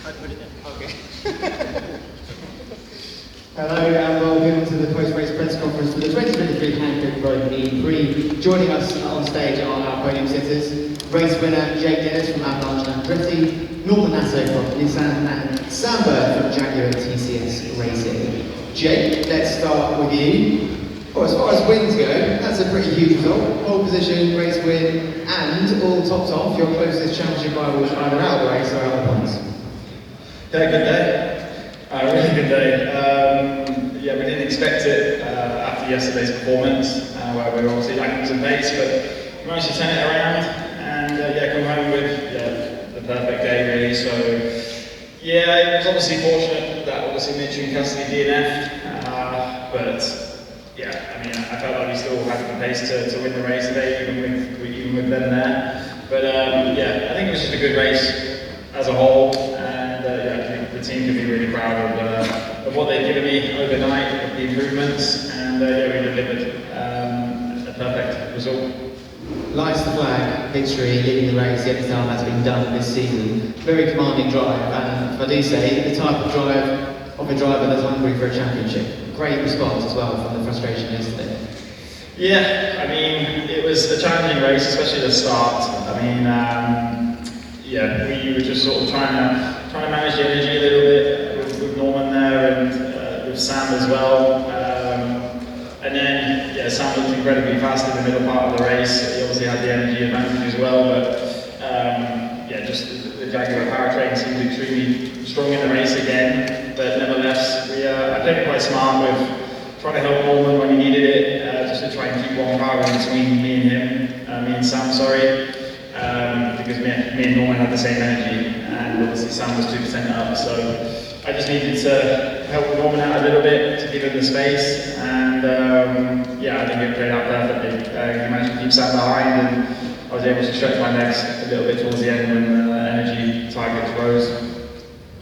I put it in. Okay. Hello and welcome to the post-race press conference for the 2023 Handbook Rome E-Prix. Joining us on stage are our podium sitters, race winner Jake Dennis from Avalanche and Norman Nato from Nissan and Samba from Jaguar TCS Racing. Jake, let's start with you. Well, as far as wins go, that's a pretty huge result. Pole position, race win, and all topped off your closest championship rivals either out of the race or out of the points. Yeah, good day. Really good day. Yeah, we didn't expect it after yesterday's performance, where we were obviously lacking some pace, but we managed to turn it around and come home with the perfect day really. So yeah, it was obviously fortunate that obviously Mitch and Cassidy DNF'd, but yeah, I mean, I felt like we still had the pace to win the race today, even with them there. But yeah, I think it was just a good race as a whole, and I think the team can be really proud of what they've given me overnight, of the improvements, and we delivered a perfect result. Lights the flag, victory, leading the race, the only time that's been done this season. Very commanding drive, and if I do say, the type of drive of a driver that's hungry for a championship. Great response as well from the frustration yesterday. Yeah, I mean, it was a challenging race, especially the start. I mean, yeah, we were just sort of trying to manage the energy a little bit with Norman there and with Sam as well. And then, yeah, Sam looked incredibly fast in the middle part of the race. He obviously had the energy advantage as well, but yeah, just the Jaguar powertrain seemed extremely strong in the race again. But nevertheless, I played it quite smart with trying to help Norman when he needed it, just to try and keep one car in between me and him, me and Sam, sorry, because me and Norman had the same energy, and obviously Sam was 2% up, so I just needed to help Norman out a little bit to give him the space, and yeah, I think it played out perfectly. He managed to keep Sam behind, and I was able to stretch my legs a little bit towards the end when the energy targets rose.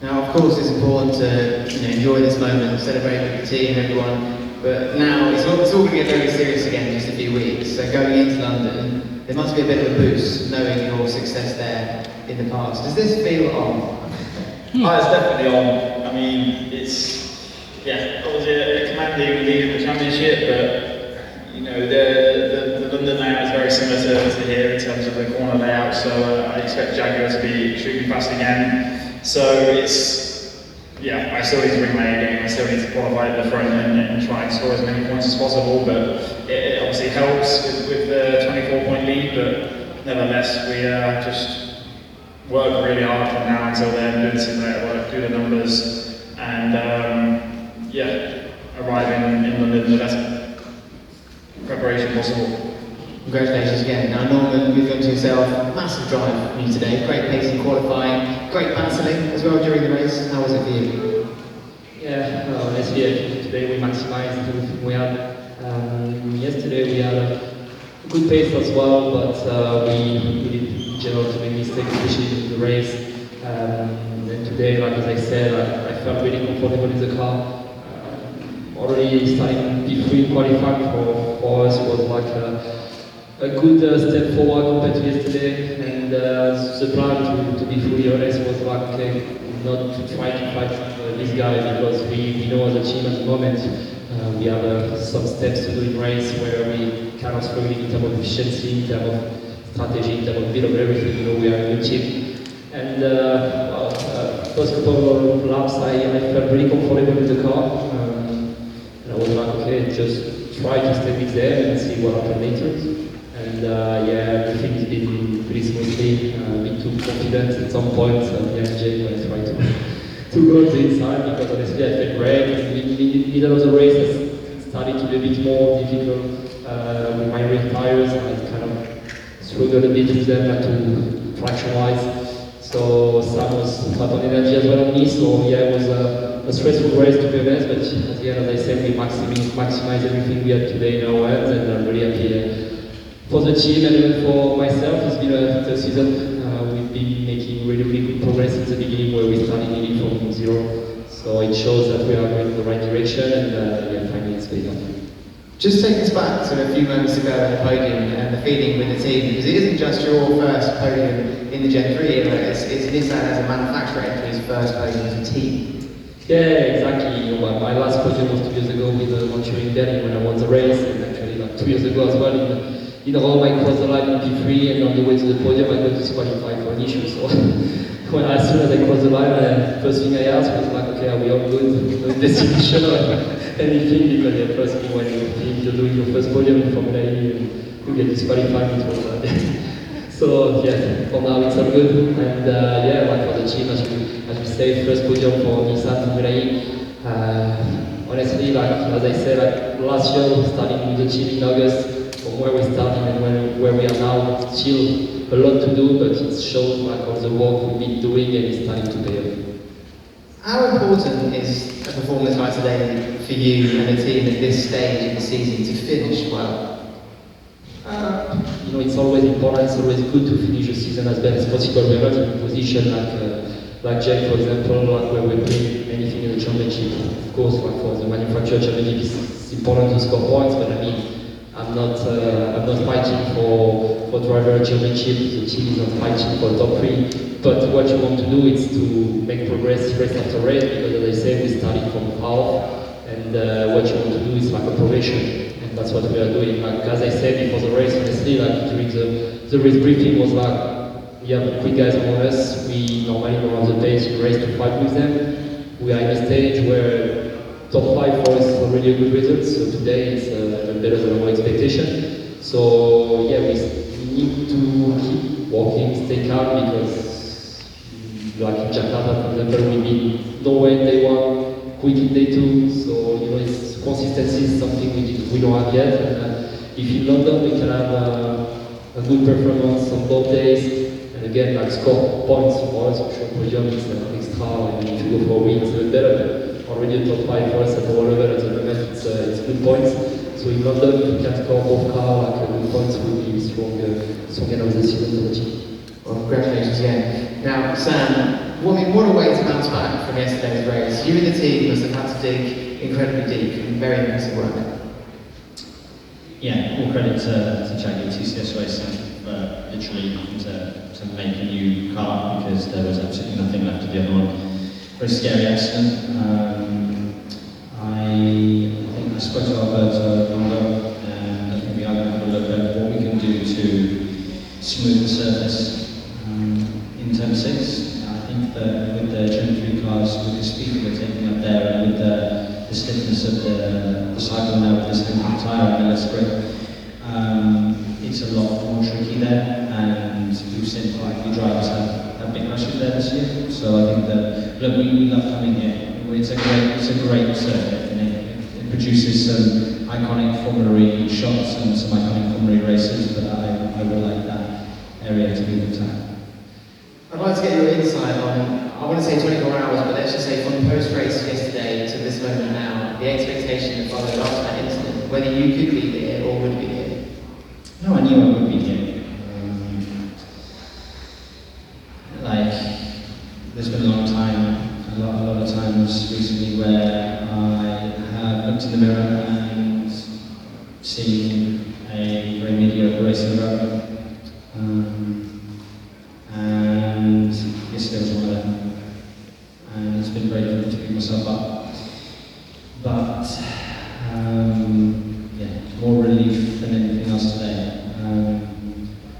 Now, of course, it's important to enjoy this moment, celebrate with the team, everyone. But now it's all going to get very serious again in just a few weeks. So going into London, there must be a bit of a boost knowing your success there in the past. Does this feel on? Oh, it's definitely on. I mean, it's obviously a commanding lead in the championship, but the London layout is very similar to here in terms of the corner layout. So I expect Jaguar to be extremely fast again. So it's, I still need to bring my A game, I still need to qualify at the front and try and score as many points as possible, but it obviously helps with the 24-point lead, but nevertheless, we just work really hard from now until then, do the simulator work, do the numbers, and arrive in London with the best preparation possible. Congratulations again. Now Norman, moving on to yourself, massive drive from you today, great pace in qualifying, great battling as well during the race. How was it for you? Yeah, honestly, I think today we maximized everything we had. Yesterday we had a good pace as well, but we did in general to make mistakes, especially in the race. And today, like as I said, I felt really comfortable in the car. Already starting P3 qualifying for us was like a good step forward compared to yesterday, and the plan to be fully honest was like not to try to fight this guy, because we know as a team at the moment we have some steps to do in race where we kind of struggling in terms of efficiency, in terms of strategy, in terms of bit of everything. We are a good team, and first couple of laps I felt really comfortable with the car, and I was like, okay, just try to stay with them and see what happens later. And everything's been pretty smoothly. A bit too confident at some point at the engine when I tried to go to the inside, because honestly I felt great. In the middle of the race it started to be a bit more difficult with my rear tires. I kind of struggled a bit with them, had to fractionalize. So Sam was fat on energy as well on me, so it was a stressful race to be honest, but at the end, as I said, we maximized everything we had today in our hands, and I'm really happy for the team and even for myself. It's been a tough season. We've been making really good progress in the beginning, where we started nearly from zero. So it shows that we are going in the right direction, and finally it's paying off. Just take us back to a few moments ago at the podium and the feeling with the team, because it isn't just your first podium in the Gen 3 era, it's Nissan as a manufacturer entering his first podium as a team. Yeah, exactly. You know, my last podium was 2 years ago with Marcelo in Berlin when I won the race, and actually like 2 years ago as well in Rome I crossed the line in P3, and on the way to the podium I got disqualified for an issue. So as soon as I crossed the line, first thing I asked was like, okay, are we all good? No investigation or anything? Because the first thing when you're doing your first podium in Formula E, you get disqualified. It was so yeah, for now it's all good, and yeah, like for the team, as you say, first podium for Nissan Formula E. Honestly, like as I said, like last year starting with the team in August, from where we started and where we are now, still a lot to do, but it shows like all the work we've been doing and it's starting to pay off. How important is a performance like today for you and the team at this stage in the season to finish well? You know, it's always important, it's always good to finish the season as best as possible. We're not in a position like Jack, for example, like where we're playing anything in the championship. Of course, like for the manufacturer championship, it's important to score points, but I mean, I'm not fighting for driver championship. The team is not fighting for top 3. But what you want to do is to make progress race after race, because as I say, we started from half, and what you want to do is like a progression. That's what we are doing. Like as I said before the race, honestly, like during the race briefing was like, we have quick guys on us. We normally don't have the pace in race to fight with them. We are in a stage where top 5 for us is already a good result. So today it's better than our expectation. So yeah, we need to keep walking, stay calm, because like in Jakarta, for example, we've been nowhere in day 1, quick in day 2. So you know, it's consistency is something we don't have yet. And if in London we can have a good performance on both days, and again like score points for us, I'm sure podium is extra, and if you go for a win it's even better. Already a top 5 for us at all level at the moment, it's good points. So in London if we can score both cars, like good points will be strong end of the season for the team. Well, congratulations again. Now, Sam, what a way to bounce back from yesterday's race. You and the team must have had to dig incredibly deep and very impressive work. Yeah, all credit to Jackie, TCS Racing, for literally to make a new car, because there was absolutely nothing left of the other one. Very scary accident. I think I spoke to Alberto Rondo, and I think we are going to have a look at what we can do to smooth the surface in turn 6. I think that with the Gen 3 cars, with the speed we're taking up there, and with the stiffness of the cycle now with this little tyre and the less grip, it's a lot more tricky there, and we've seen quite a few drivers have big crashes there this year. So I think that, look, we love coming here. It's a great circuit, and it produces some iconic Formula E shots and some iconic Formula E races, but I would like that area to be looked at. I'd like to get your insight on, I want to say 24 hours, but let's just say from post-race yesterday to this moment now, the expectation that followed after that incident, whether you could be here or would be here. No, I knew I would be here. There's been a long time, a lot of times recently where I have looked in the mirror and seen a very mediocre racing driver. And yesterday was one of them. And it's been very difficult to pick myself up. But yeah, more relief than anything else today.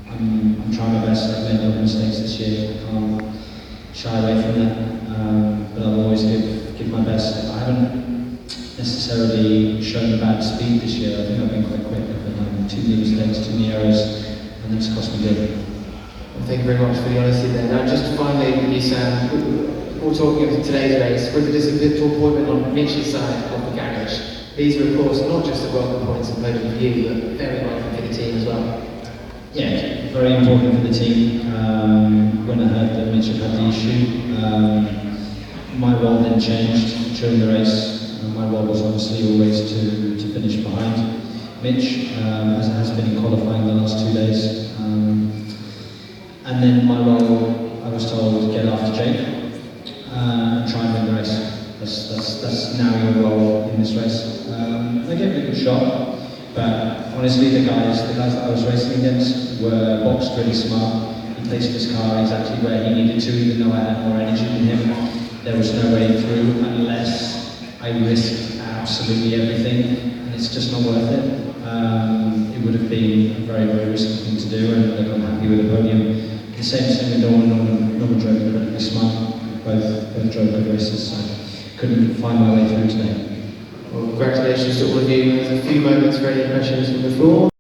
I'm trying my best. I've made a lot of mistakes this year. I can't shy away from that. But I'll always give my best. I haven't necessarily shown bad speed this year. I think I've been quite quick. I've done 2 big mistakes, 2 mini errors, and that's cost me dear. Well, thank you very much for the honesty there. Now, just finally, with you, Sam, we're talking about today's race, with the disappointment on Mitch's side of the garage. These are, of course, not just a welcome points and podium for you, but very welcome for the team as well. Yeah, very important for the team. When I heard that Mitch had had the issue, my role then changed during the race. My role was obviously always to finish behind Mitch, as it has been in qualifying the last 2 days. And then my role, I was told, get after Jake and try and win the race. That's now your role in this race. They gave me a good shot, but honestly, the guys that I was racing against were boxed really smart. and placed his car exactly where he needed to, even though I had more energy than him. There was no way through unless I risked absolutely everything, and it's just not worth it. It would have been a very, very risky thing to do, and look, I'm happy with the podium. The same with Norman. Norman drove incredibly smart. Both drove good races, so couldn't find my way through today. Well, congratulations to all of you. There's a few moments for any questions from the floor.